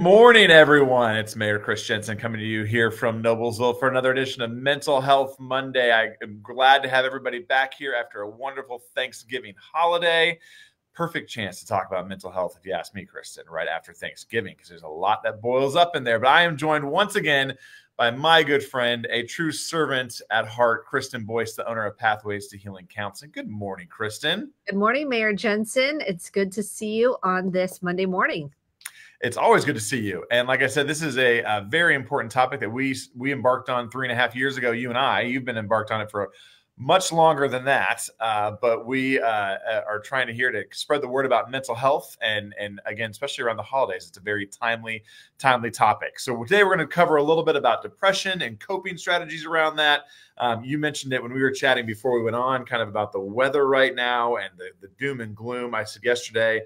Morning, everyone. It's Mayor Chris Jensen coming to you here from Noblesville for another edition of Mental Health Monday. I am glad to have everybody back here after a wonderful Thanksgiving holiday. Perfect chance to talk about mental health, if you ask me, Kristen, right after Thanksgiving, because there's a lot that boils up in there. But I am joined once again by my good friend, a true servant at heart, Kristen Boyce, the owner of Pathways to Healing Counseling. Good morning, Kristen. Good morning, Mayor Jensen. It's good to see you on this Monday morning. It's always good to see you. And like I said, this is a very important topic that we embarked on 3.5 years ago. You and I, you've been embarked on it for much longer than that. But we are trying to here to spread the word about mental health. And again, especially around the holidays, it's a very timely topic. So today we're going to cover a little bit about depression and coping strategies around that. You mentioned it when we were chatting before we went on, kind of about the weather right now and the doom and gloom. I said yesterday,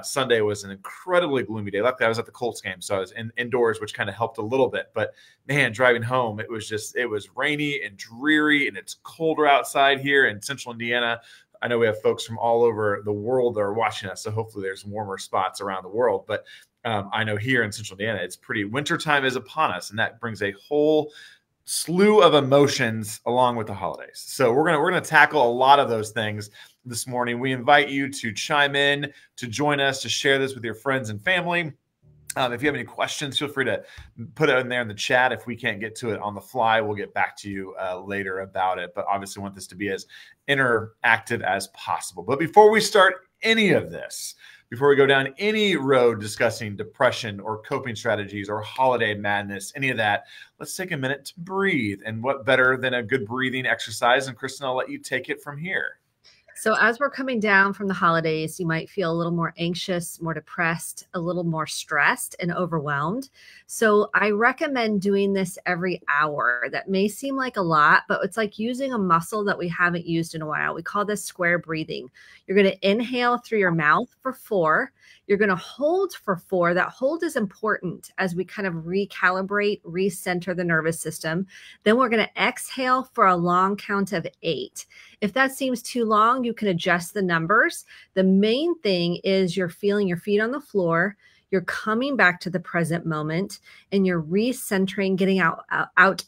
Sunday was an incredibly gloomy day. Luckily, I was at the Colts game, so I was indoors, which kind of helped a little bit. But man, driving home, it was rainy and dreary, and it's colder outside here in Central Indiana. I know we have folks from all over the world that are watching us, so hopefully there's warmer spots around the world. But I know here in Central Indiana, it's pretty wintertime is upon us, and that brings a whole slew of emotions along with the holidays. So we're gonna tackle a lot of those things this morning. We invite you to chime in, to join us, to share this with your friends and family. If you have any questions, feel free to put it in there in the chat. If we can't get to it on the fly, we'll get back to you later about it. But obviously want this to be as interactive as possible. But before we start any of this, before we go down any road discussing depression or coping strategies or holiday madness, any of that, let's take a minute to breathe. And what better than a good breathing exercise? And Kristen, I'll let you take it from here. So as we're coming down from the holidays, you might feel a little more anxious, more depressed, a little more stressed and overwhelmed. So I recommend doing this every hour. That may seem like a lot, but it's like using a muscle that we haven't used in a while. We call this square breathing. You're going to inhale through your mouth for 4. You're going to hold for 4. That hold is important as we kind of recalibrate, recenter the nervous system. Then we're going to exhale for a long count of 8. If that seems too long, you can adjust the numbers. The main thing is you're feeling your feet on the floor. You're coming back to the present moment, and you're recentering, getting out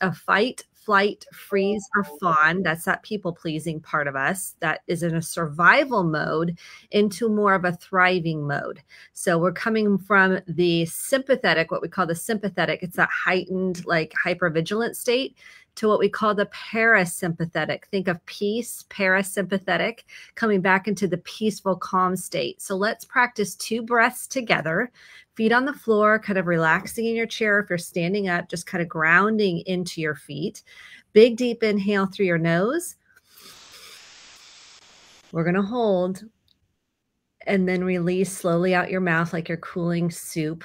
of fight, flight, freeze, or fawn. That's that people-pleasing part of us that is in a survival mode into more of a thriving mode. So we're coming from the sympathetic, what we call the sympathetic. It's that heightened, like hypervigilant state, to what we call the parasympathetic. Think of peace, parasympathetic, coming back into the peaceful, calm state. So let's practice 2 breaths together. Feet on the floor, kind of relaxing in your chair. If you're standing up, just kind of grounding into your feet. Big, deep inhale through your nose. We're going to hold and then release slowly out your mouth like you're cooling soup.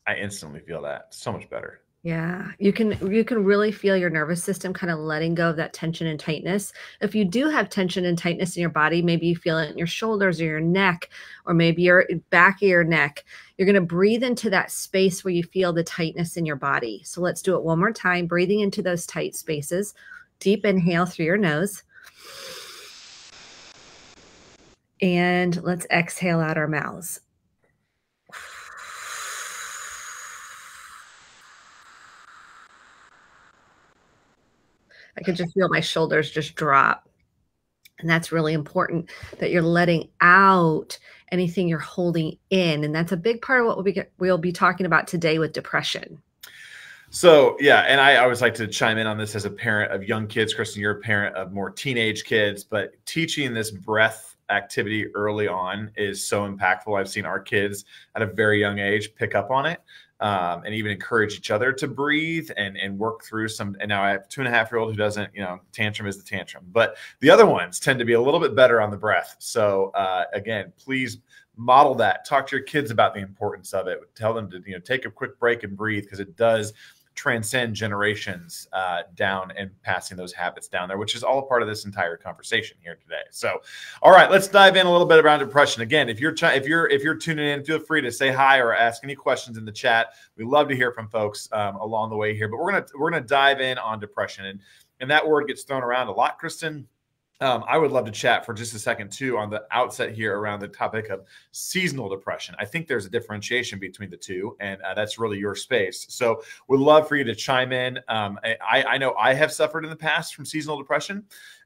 I instantly feel that so much better. Yeah, you can really feel your nervous system kind of letting go of that tension and tightness. If you do have tension and tightness in your body, maybe you feel it in your shoulders or your neck, or maybe your back of your neck, you're going to breathe into that space where you feel the tightness in your body. So let's do it one more time, breathing into those tight spaces. Deep inhale through your nose. And let's exhale out our mouths. I could just feel my shoulders just drop. And that's really important, that you're letting out anything you're holding in. And that's a big part of what we'll be talking about today with depression. So, yeah, and I always like to chime in on this as a parent of young kids. Kristen, you're a parent of more teenage kids, but teaching this breath activity early on is so impactful. I've seen our kids at a very young age pick up on it. And even encourage each other to breathe and work through some. And now I have a 2.5-year-old who doesn't, tantrum is the tantrum, but the other ones tend to be a little bit better on the breath. So again, please model that. Talk to your kids about the importance of it. Tell them to, take a quick break and breathe, because it does transcend generations down and passing those habits down there, which is all a part of this entire conversation here today. So, all right, let's dive in a little bit around depression. Again, if you're tuning in, feel free to say hi or ask any questions in the chat. We love to hear from folks along the way here. But we're gonna dive in on depression, and that word gets thrown around a lot, Kristen. I would love to chat for just a second too on the outset here around the topic of seasonal depression. I think there's a differentiation between the two, and that's really your space. So, would love for you to chime in. I know I have suffered in the past from seasonal depression,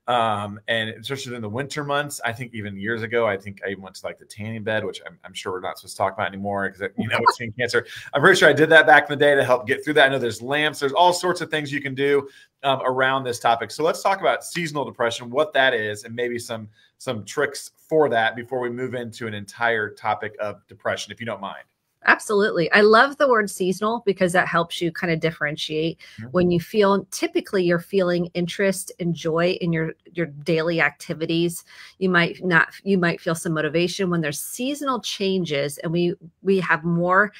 and especially in the winter months. I think even years ago, I think I even went to like the tanning bed, which I'm sure we're not supposed to talk about anymore because with skin cancer. I'm pretty sure I did that back in the day to help get through that. I know there's lamps, there's all sorts of things you can do around this topic. So let's talk about seasonal depression, what that is, and maybe some tricks for that before we move into an entire topic of depression, if you don't mind. Absolutely. I love the word seasonal because that helps you kind of differentiate when you feel, typically you're feeling interest and joy in your daily activities. You might feel some motivation when there's seasonal changes and we have more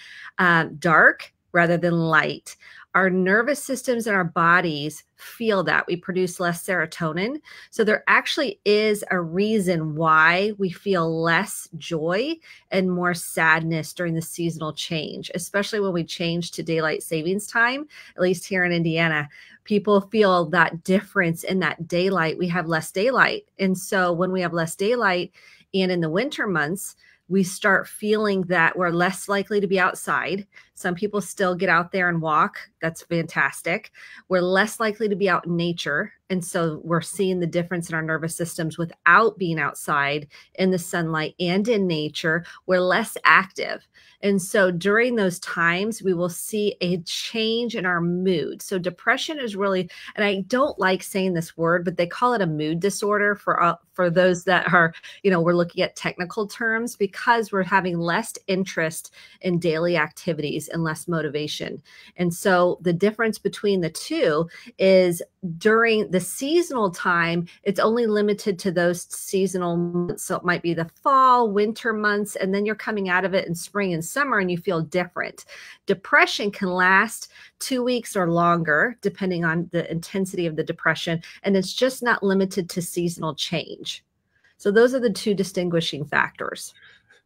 dark rather than light. Our nervous systems and our bodies feel that. We produce less serotonin. So there actually is a reason why we feel less joy and more sadness during the seasonal change, especially when we change to daylight savings time. At least here in Indiana, people feel that difference in that daylight. We have less daylight. And so when we have less daylight and in the winter months, we start feeling that we're less likely to be outside. Some people still get out there and walk. That's fantastic. We're less likely to be out in nature. And so we're seeing the difference in our nervous systems without being outside in the sunlight and in nature. We're less active. And so during those times, we will see a change in our mood. So depression is really, and I don't like saying this word, but they call it a mood disorder for those that are, we're looking at technical terms because we're having less interest in daily activities and less motivation. And so the difference between the two is during the seasonal time, it's only limited to those seasonal months. So it might be the fall, winter months, and then you're coming out of it in spring and summer and you feel different. Depression can last 2 weeks or longer, depending on the intensity of the depression. And it's just not limited to seasonal change. So those are the two distinguishing factors.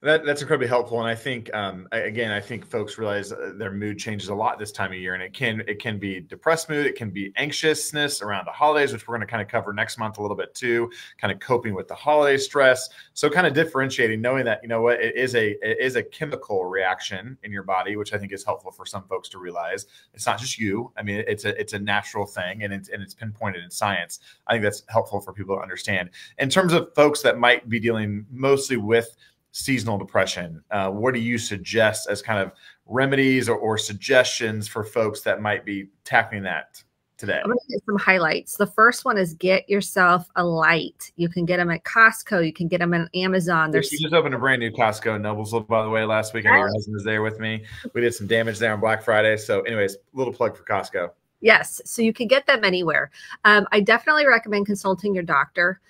That's incredibly helpful, and I think again, I think folks realize their mood changes a lot this time of year, and it can be depressed mood, it can be anxiousness around the holidays, which we're going to kind of cover next month a little bit too, kind of coping with the holiday stress. So kind of differentiating, knowing that it is a chemical reaction in your body, which I think is helpful for some folks to realize. It's not just you. I mean, it's a natural thing, and it's pinpointed in science. I think that's helpful for people to understand. In terms of folks that might be dealing mostly with seasonal depression, what do you suggest as kind of remedies or suggestions for folks that might be tackling that today? I'm going to get some highlights. The first one is get yourself a light. You can get them at Costco. You can get them on Amazon. She just opened a brand new Costco in Noblesville, by the way, last week. I know your husband was there with me. We did some damage there on Black Friday. So anyways, a little plug for Costco. Yes. So you can get them anywhere. I definitely recommend consulting your doctor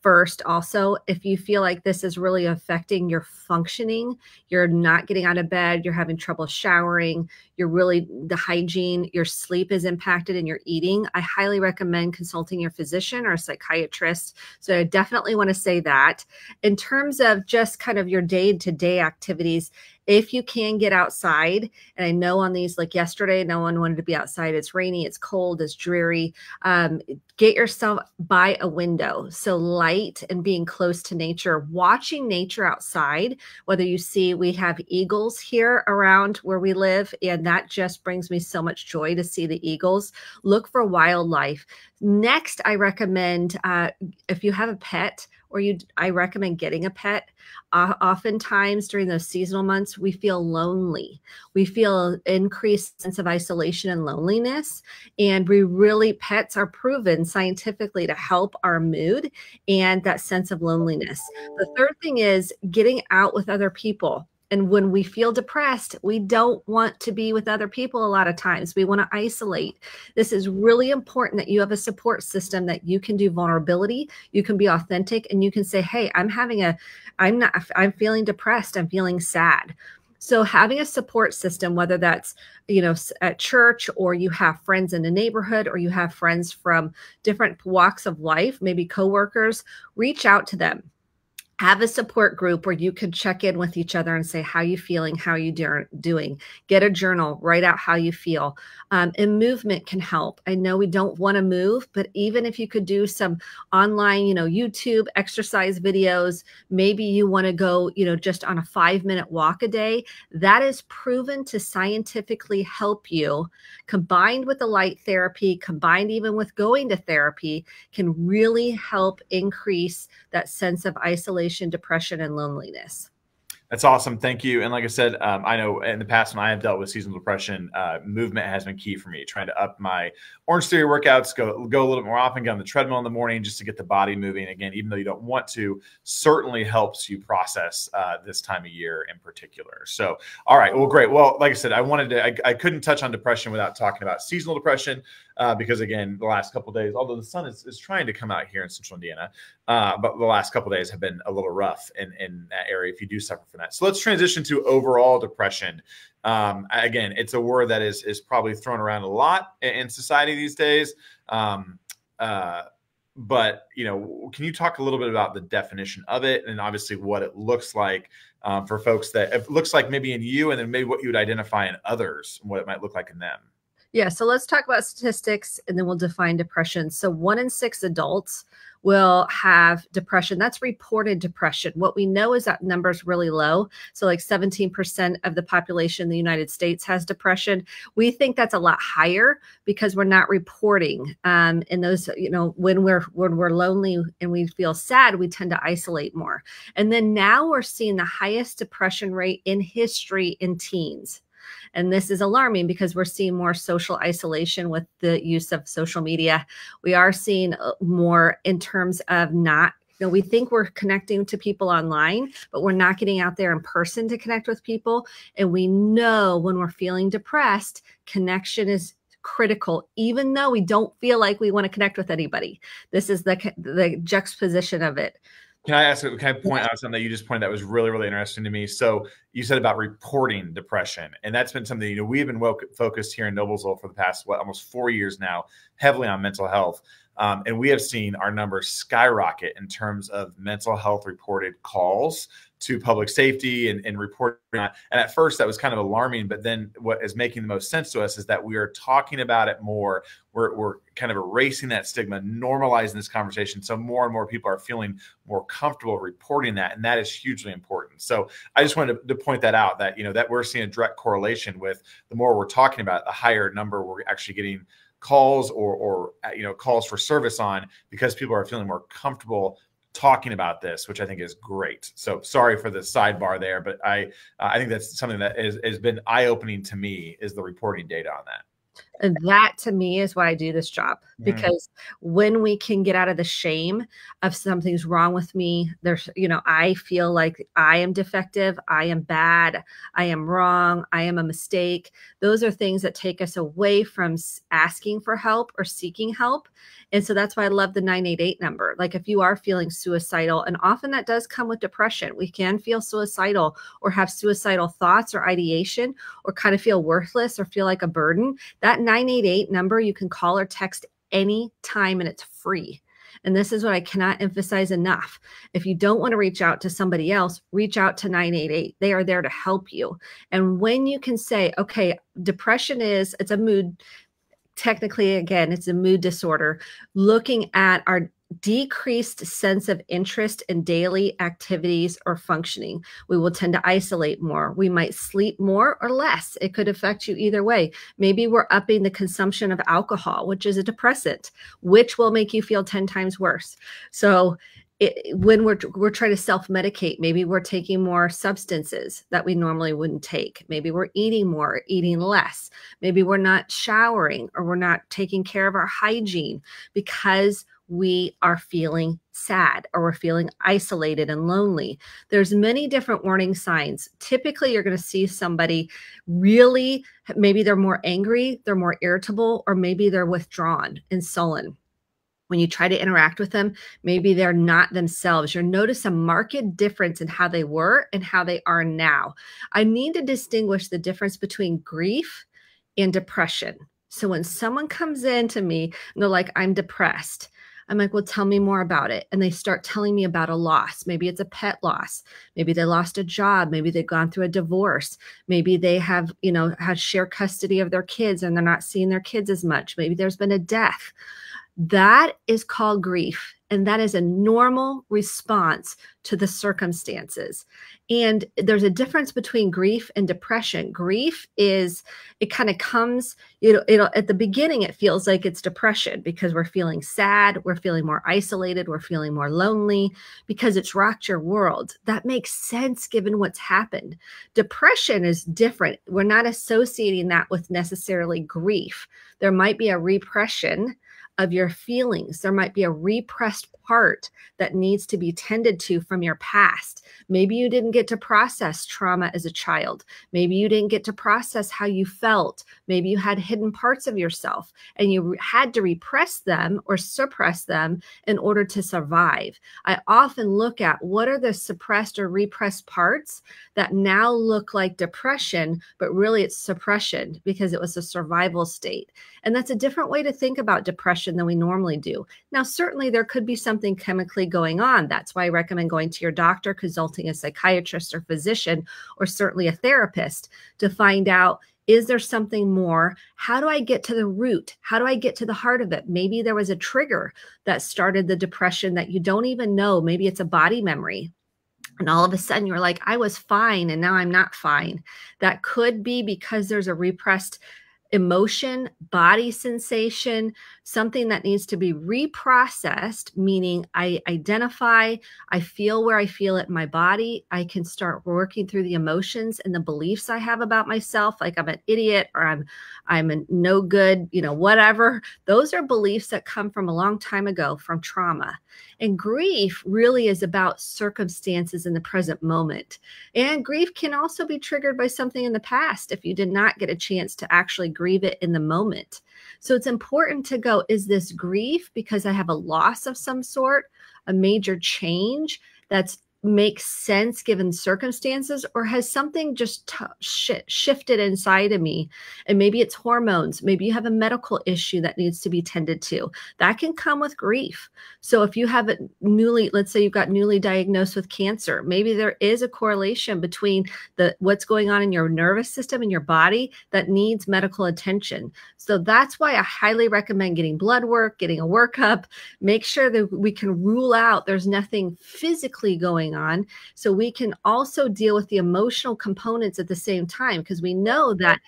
first. Also, if you feel like this is really affecting your functioning, you're not getting out of bed, you're having trouble showering, the hygiene, your sleep is impacted and your eating, I highly recommend consulting your physician or a psychiatrist. So I definitely want to say that. In terms of just kind of your day-to-day activities, if you can get outside, and I know on these, like yesterday, no one wanted to be outside. It's rainy, it's cold, it's dreary. Get yourself by a window. So light and being close to nature, watching nature outside, whether you see, we have eagles here around where we live, and that just brings me so much joy to see the eagles. Look for wildlife. Next, I recommend, if you have a pet, I recommend getting a pet. Oftentimes during those seasonal months, we feel lonely. We feel increased sense of isolation and loneliness. And pets are proven scientifically to help our mood and that sense of loneliness. The third thing is getting out with other people. And when we feel depressed, we don't want to be with other people a lot of times. We want to isolate. This is really important that you have a support system that you can do vulnerability, you can be authentic, and you can say, hey, I'm feeling depressed, I'm feeling sad. So having a support system, whether that's, at church, or you have friends in the neighborhood, or you have friends from different walks of life, maybe coworkers, reach out to them. Have a support group where you can check in with each other and say, how you feeling? How you doing? Get a journal, write out how you feel. And movement can help. I know we don't want to move, but even if you could do some online, YouTube exercise videos, maybe you want to go, just on a 5-minute walk a day, that is proven to scientifically help you, combined with the light therapy, combined even with going to therapy, can really help increase that sense of isolation, depression, and loneliness. That's awesome. Thank you. And like I said, I know in the past when I have dealt with seasonal depression, movement has been key for me. Trying to up my Orange Theory workouts, go a little bit more often, get on the treadmill in the morning just to get the body moving. Again, even though you don't want to, certainly helps you process this time of year in particular. So, all right, well, great. Well, like I said, I couldn't touch on depression without talking about seasonal depression. Because again, the last couple of days, although the sun is trying to come out here in central Indiana, but the last couple of days have been a little rough in that area if you do suffer from that. So let's transition to overall depression. Again, it's a word that is probably thrown around a lot in society these days. But, can you talk a little bit about the definition of it and obviously what it looks like for folks that it looks like maybe in you, and then maybe what you would identify in others and what it might look like in them? Yeah, so let's talk about statistics and then we'll define depression. So 1 in 6 adults will have depression. That's reported depression. What we know is that number is really low. So like 17% of the population in the United States has depression. We think that's a lot higher because we're not reporting. And those, when we're lonely and we feel sad, we tend to isolate more. And then now we're seeing the highest depression rate in history in teens. And this is alarming because we're seeing more social isolation with the use of social media. We are seeing more in terms of we think we're connecting to people online, but we're not getting out there in person to connect with people. And we know when we're feeling depressed, connection is critical, even though we don't feel like we want to connect with anybody. This is the juxtaposition of it. Can I point out something that you just pointed that was really, really interesting to me? So you said about reporting depression, and that's been something, we have been focused here in Noblesville for the past, almost 4 years now, heavily on mental health. And we have seen our numbers skyrocket in terms of mental health reported calls to public safety and reporting. And at first that was kind of alarming, but then what is making the most sense to us is that we are talking about it more. We're kind of erasing that stigma, normalizing this conversation. So more and more people are feeling more comfortable reporting that. And that is hugely important. So I just wanted to point that out, that, that we're seeing a direct correlation with the more we're talking about it, the higher number we're actually getting calls or calls for service on, because people are feeling more comfortable talking about this, which I think is great. So sorry for the sidebar there, but I think that's something that has been eye-opening to me, is the reporting data on that. And that to me is why I do this job, because when we can get out of the shame of something's wrong with me, I feel like I am defective, I am bad, I am wrong, I am a mistake. Those are things that take us away from asking for help or seeking help. And so that's why I love the 988 number. Like if you are feeling suicidal, and often that does come with depression, we can feel suicidal or have suicidal thoughts or ideation or kind of feel worthless or feel like a burden. That 988 number you can call or text any time and it's free. And this is what I cannot emphasize enough. If you don't want to reach out to somebody else, reach out to 988. They are there to help you. And when you can say, okay, depression it's a mood, technically, again, it's a mood disorder, looking at our decreased sense of interest in daily activities or functioning. We will tend to isolate more. We might sleep more or less. It could affect you either way. Maybe we're upping the consumption of alcohol, which is a depressant, which will make you feel 10 times worse. So when we're trying to self-medicate, maybe we're taking more substances that we normally wouldn't take. Maybe we're eating more, eating less. Maybe we're not showering, or we're not taking care of our hygiene because we are feeling sad or we're feeling isolated and lonely. There's many different warning signs. Typically, you're going to see somebody really, maybe they're more angry, they're more irritable, or maybe they're withdrawn and sullen. When you try to interact with them, maybe they're not themselves. You'll notice a marked difference in how they were and how they are now. I need to distinguish the difference between grief and depression. So when someone comes in to me and they're like, I'm depressed, I'm like, well, tell me more about it. And they start telling me about a loss. Maybe it's a pet loss. Maybe they lost a job. Maybe they've gone through a divorce. Maybe they have, had shared custody of their kids and they're not seeing their kids as much. Maybe there's been a death. That is called grief. And that is a normal response to the circumstances. And there's a difference between grief and depression. Grief is, it kind of comes, at the beginning, it feels like it's depression because we're feeling sad, we're feeling more isolated, we're feeling more lonely because it's rocked your world. That makes sense given what's happened. Depression is different. We're not associating that with necessarily grief. There might be a repression of your feelings. There might be a repressed part that needs to be tended to from your past. Maybe you didn't get to process trauma as a child. Maybe you didn't get to process how you felt. Maybe you had hidden parts of yourself and you had to repress them or suppress them in order to survive. I often look at what are the suppressed or repressed parts that now look like depression, but really it's suppression because it was a survival state. And that's a different way to think about depression than we normally do. Now, certainly there could be something chemically going on. That's why I recommend going to your doctor, consulting a psychiatrist or physician, or certainly a therapist to find out, is there something more? How do I get to the root? How do I get to the heart of it? Maybe there was a trigger that started the depression that you don't even know. Maybe it's a body memory. And all of a sudden you're like, I was fine and now I'm not fine. That could be because there's a repressed emotion, body sensation, something that needs to be reprocessed, meaning I identify, I feel where I feel it in my body. I can start working through the emotions and the beliefs I have about myself, like I'm an idiot or I'm a no good, whatever. Those are beliefs that come from a long time ago from trauma. And grief really is about circumstances in the present moment. And grief can also be triggered by something in the past if you did not get a chance to actually grieve it in the moment. So it's important to go, is this grief because I have a loss of some sort, a major change that's makes sense given circumstances, or has something just shifted inside of me? And maybe it's hormones. Maybe you have a medical issue that needs to be tended to. That can come with grief. So if you have it let's say you've got newly diagnosed with cancer, maybe there is a correlation between what's going on in your nervous system and your body that needs medical attention. So that's why I highly recommend getting blood work, getting a workup, make sure that we can rule out there's nothing physically going on, so we can also deal with the emotional components at the same time, because we know that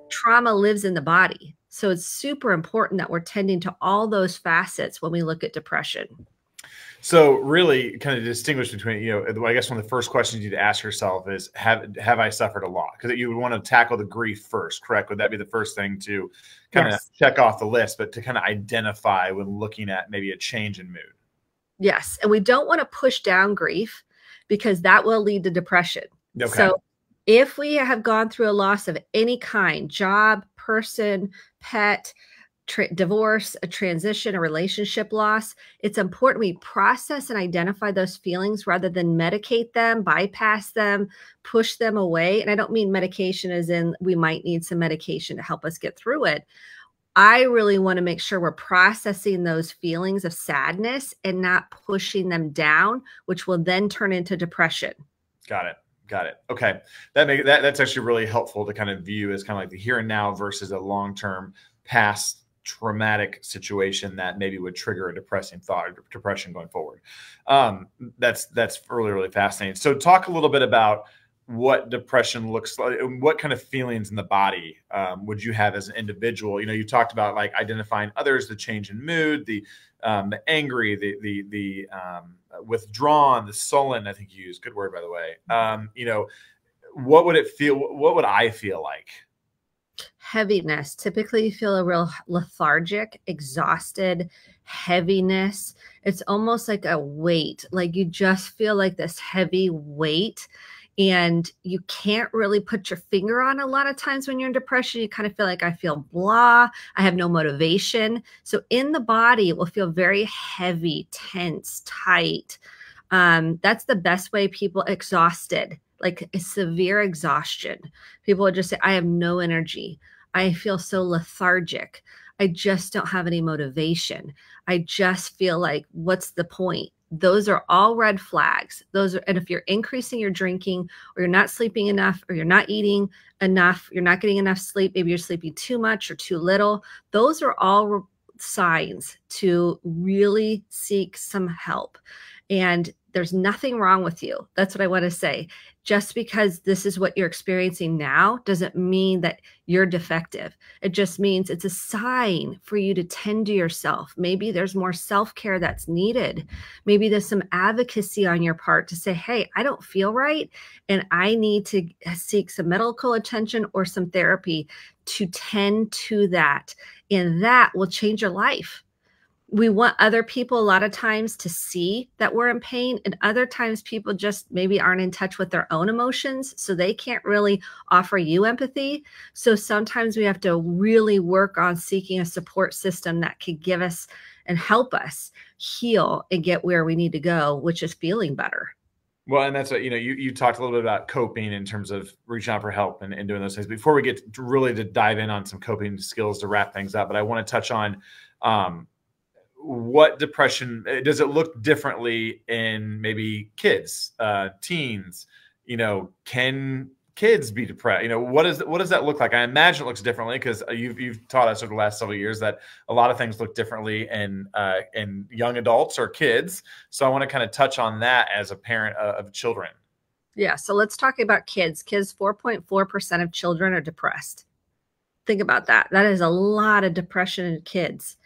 trauma lives in the body. So it's super important that we're tending to all those facets when we look at depression. So really kind of distinguish between, I guess one of the first questions you'd ask yourself is, have I suffered a lot? Because you would want to tackle the grief first, correct? Would that be the first thing to kind of check off the list, but to kind of identify when looking at maybe a change in mood? Yes. And we don't want to push down grief because that will lead to depression. Okay. So if we have gone through a loss of any kind, job, person, pet, divorce, a transition, a relationship loss, it's important we process and identify those feelings rather than medicate them, bypass them, push them away. And I don't mean medication as in we might need some medication to help us get through it. I really want to make sure we're processing those feelings of sadness and not pushing them down, which will then turn into depression. Got it. Okay. That's actually really helpful to kind of view as kind of like the here and now versus a long-term past traumatic situation that maybe would trigger a depressing thought or depression going forward. That's really, really fascinating. So talk a little bit about what depression looks like, what kind of feelings in the body would you have as an individual? You talked about like identifying others, the change in mood, the angry, the withdrawn, the sullen, I think you used, good word, by the way. What would it feel? What would I feel like? Heaviness. Typically you feel a real lethargic, exhausted, heaviness. It's almost like a weight, like you just feel like this heavy weight. And you can't really put your finger on a lot of times when you're in depression. You kind of feel like I feel blah. I have no motivation. So in the body, it will feel very heavy, tense, tight. That's the best way people exhausted, like a severe exhaustion. People would just say, I have no energy. I feel so lethargic. I just don't have any motivation. I just feel like, what's the point? Those are all red flags. And if you're increasing your drinking, or you're not sleeping enough, or you're not eating enough, you're not getting enough sleep, maybe you're sleeping too much or too little, those are all signs to really seek some help. And there's nothing wrong with you. That's what I want to say. Just because this is what you're experiencing now doesn't mean that you're defective. It just means it's a sign for you to tend to yourself. Maybe there's more self-care that's needed. Maybe there's some advocacy on your part to say, hey, I don't feel right, and I need to seek some medical attention or some therapy to tend to that. And that will change your life. We want other people a lot of times to see that we're in pain, and other times people just maybe aren't in touch with their own emotions, so they can't really offer you empathy. So sometimes we have to really work on seeking a support system that can give us and help us heal and get where we need to go, which is feeling better. Well, and that's what, you talked a little bit about coping in terms of reaching out for help and doing those things. Before we get to dive in on some coping skills to wrap things up, but I want to touch on what depression, does it look differently in maybe kids, teens? Can kids be depressed? What does that look like? I imagine it looks differently, because you've taught us over the last several years that a lot of things look differently in young adults or kids. So I want to kind of touch on that as a parent of children. Yeah. So let's talk about kids. 4.4% of children are depressed. Think about that. That is a lot of depression in kids.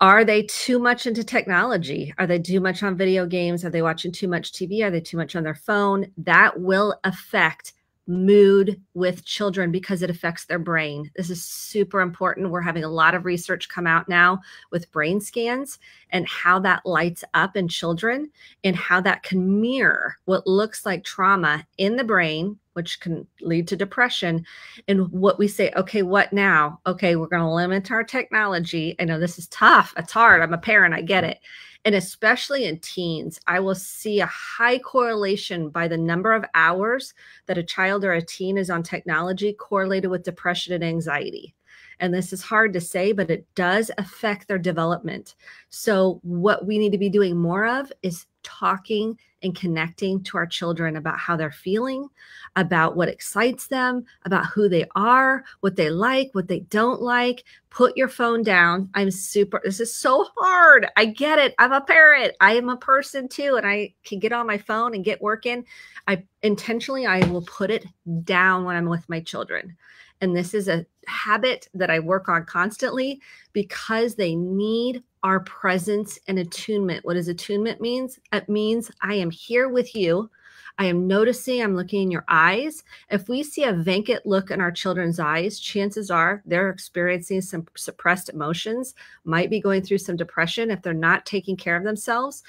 Are they too much into technology? Are they too much on video games? Are they watching too much TV? Are they too much on their phone? That will affect mood with children because it affects their brain. This is super important. We're having a lot of research come out now with brain scans and how that lights up in children, and how that can mirror what looks like trauma in the brain, which can lead to depression. And what we say, okay, what now? Okay, we're going to limit our technology. I know this is tough. It's hard. I'm a parent. I get it. And especially in teens, I will see a high correlation by the number of hours that a child or a teen is on technology correlated with depression and anxiety. And this is hard to say, but it does affect their development. So what we need to be doing more of is talking and connecting to our children about how they're feeling, about what excites them, about who they are, what they like, what they don't like. Put your phone down. This is so hard. I get it. I'm a parent. I am a person too. And I can get on my phone and get working. I will put it down when I'm with my children. And this is a habit that I work on constantly, because they need our presence and attunement. What does attunement means? It means I am here with you. I am noticing, I'm looking in your eyes. If we see a vacant look in our children's eyes, chances are they're experiencing some suppressed emotions, might be going through some depression. If they're not taking care of themselves,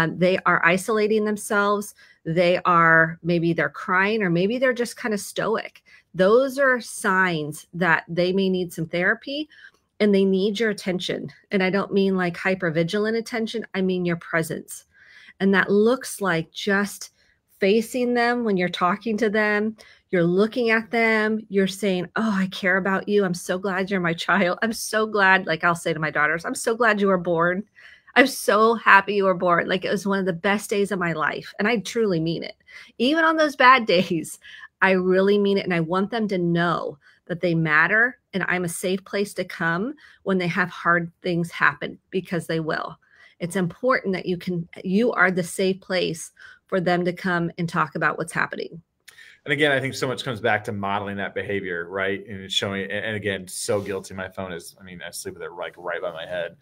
they are isolating themselves. Maybe they're crying, or maybe they're just kind of stoic. Those are signs that they may need some therapy, and they need your attention. And I don't mean like hypervigilant attention. I mean your presence. And that looks like just facing them when you're talking to them. You're looking at them. You're saying, oh, I care about you. I'm so glad you're my child. I'm so glad, like I'll say to my daughters, I'm so glad you were born. I'm so happy you were born. Like, it was one of the best days of my life. And I truly mean it. Even on those bad days, I really mean it. And I want them to know that they matter, and I'm a safe place to come when they have hard things happen, because they will. It's important that you are the safe place for them to come and talk about what's happening. And again, I think so much comes back to modeling that behavior, right? And it's showing, and again, so guilty. My phone is, I sleep with it like right by my head.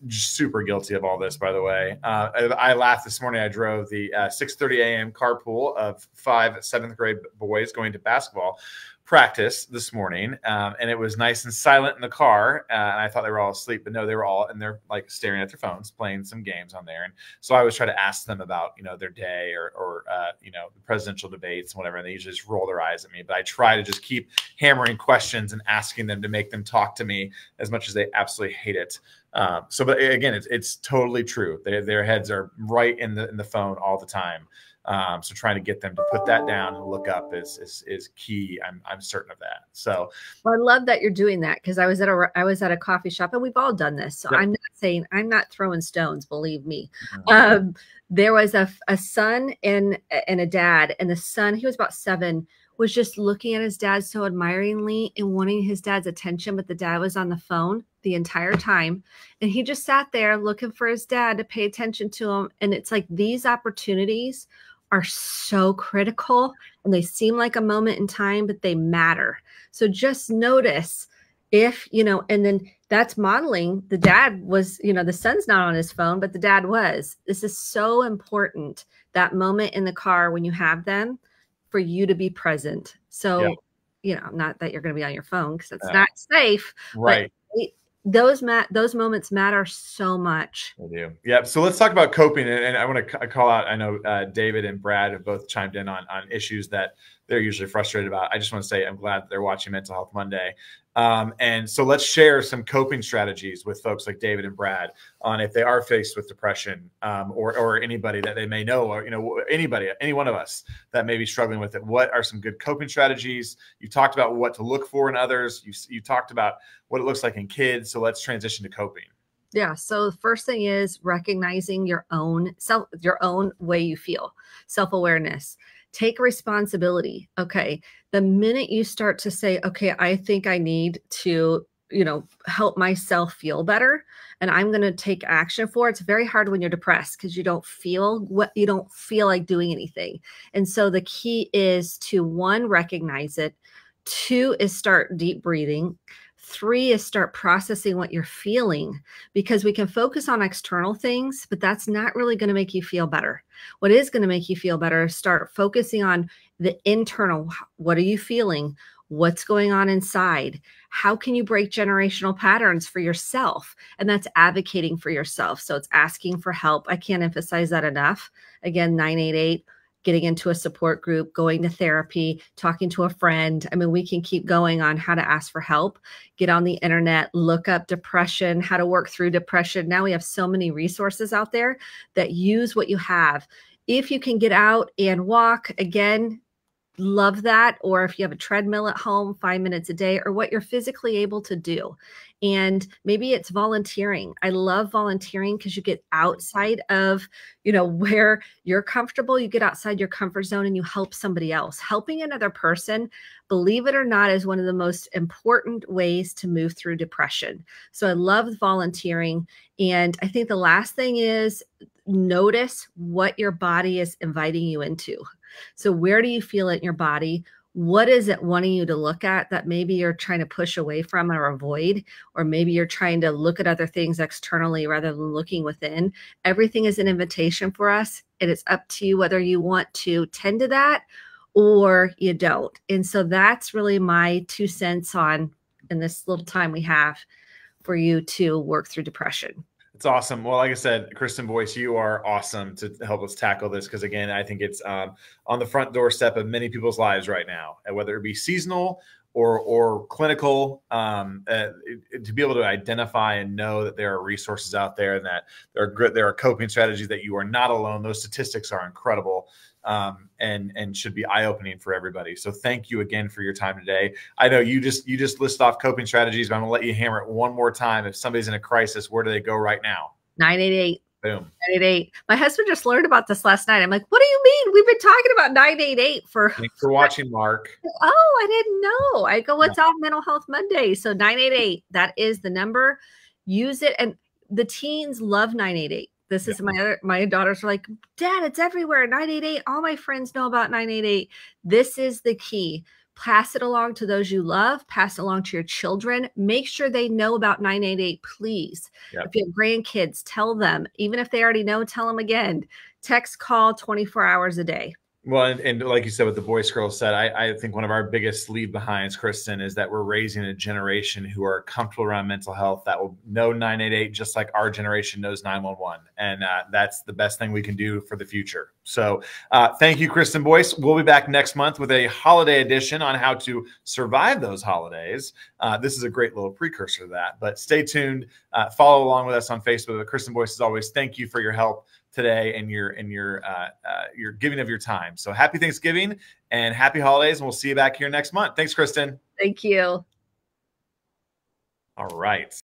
Just super guilty of all this, by the way. I laughed this morning. I drove the 6:30 a.m. carpool of 5 7th grade boys going to basketball practice this morning. And it was nice and silent in the car. And I thought they were all asleep, but no, they were all, and they're like staring at their phones, playing some games on there. And so I always try to ask them about, their day or the presidential debates and whatever. And they usually just roll their eyes at me, but I try to just keep hammering questions and asking them to make them talk to me, as much as they absolutely hate it. But again, it's totally true. Their heads are right in the phone all the time. So trying to get them to put that down and look up is key. I'm certain of that. So well, I love that you're doing that, because I was at a coffee shop, and we've all done this. So I'm not saying, I'm not throwing stones, believe me. There was a son and a dad, and the son, he was about 7, was just looking at his dad so admiringly and wanting his dad's attention, but the dad was on the phone the entire time. And he just sat there looking for his dad to pay attention to him. And it's like, these opportunities are so critical, and they seem like a moment in time, but they matter. So just notice if, and then that's modeling. The dad was, the son's not on his phone, but the dad was. This is so important, that moment in the car when you have them, for you to be present. So, not that you're going to be on your phone, because it's not safe, right? But those moments matter so much. They do. Yep. So let's talk about coping. And I want to call out, I know David and Brad have both chimed in on issues that they're usually frustrated about. I just want to say I'm glad that they're watching Mental Health Monday. And so let's share some coping strategies with folks like David and Brad on if they are faced with depression, or anybody that they may know, or anybody, any one of us that may be struggling with it. What are some good coping strategies? You talked about what to look for in others. You talked about what it looks like in kids. So let's transition to coping. Yeah. So the first thing is recognizing your own way you feel, self-awareness. Take responsibility. Okay. The minute you start to say, okay, I think I need to, help myself feel better, and I'm going to take action for it. It's very hard when you're depressed, because you don't feel like doing anything. And so the key is to, 1, recognize it. 2 is start deep breathing. 3 is start processing what you're feeling, because we can focus on external things, but that's not really going to make you feel better. What is going to make you feel better is start focusing on the internal. What are you feeling? What's going on inside? How can you break generational patterns for yourself? And that's advocating for yourself. So it's asking for help. I can't emphasize that enough. Again, 988. Getting into a support group, going to therapy, talking to a friend. I mean, we can keep going on how to ask for help. Get on the internet, look up depression, how to work through depression. Now we have so many resources out there that use what you have. If you can get out and walk, again, love that. Or if you have a treadmill at home, 5 minutes a day, or what you're physically able to do. And maybe it's volunteering. I love volunteering, because you get outside of, where you're comfortable. You get outside your comfort zone and you help somebody else. Helping another person, believe it or not, is one of the most important ways to move through depression. So I love volunteering. And I think the last thing is, notice what your body is inviting you into. So where do you feel it in your body? What is it wanting you to look at that maybe you're trying to push away from or avoid? Or maybe you're trying to look at other things externally rather than looking within. Everything is an invitation for us. And it's up to you whether you want to tend to that or you don't. And so that's really my 2 cents on, in this little time we have, for you to work through depression. It's awesome. Well, like I said, Kristen Boyce, you are awesome to help us tackle this, because again, I think it's on the front doorstep of many people's lives right now, whether it be seasonal or clinical, to be able to identify and know that there are resources out there, and that there are coping strategies, that you are not alone. Those statistics are incredible. And should be eye-opening for everybody. So thank you again for your time today. I know you just list off coping strategies, but I'm gonna let you hammer it one more time. If somebody's in a crisis, where do they go right now? 988. Boom. 988. My husband just learned about this last night. I'm like, what do you mean? We've been talking about 988 for. Thanks for watching, Mark. Oh, I didn't know. I go, what's on Mental Health Monday? So 988, that is the number. Use it. And the teens love 988. This is my daughters are like, Dad, it's everywhere. 988. All my friends know about 988. This is the key. Pass it along to those you love. Pass it along to your children. Make sure they know about 988, please. Yep. If you have grandkids, tell them. Even if they already know, tell them again. Text, call 24 hours a day. Well, and like you said, with the Boy Scroll set, I think one of our biggest leave behinds, Kristen, is that we're raising a generation who are comfortable around mental health that will know 988 just like our generation knows 911. And that's the best thing we can do for the future. So thank you, Kristen Boyce. We'll be back next month with a holiday edition on how to survive those holidays. This is a great little precursor to that. But stay tuned. Follow along with us on Facebook. But Kristen Boyce, as always, thank you for your help today and your giving of your time. So happy Thanksgiving and happy holidays, and we'll see you back here next month. Thanks, Kristen. Thank you. All right.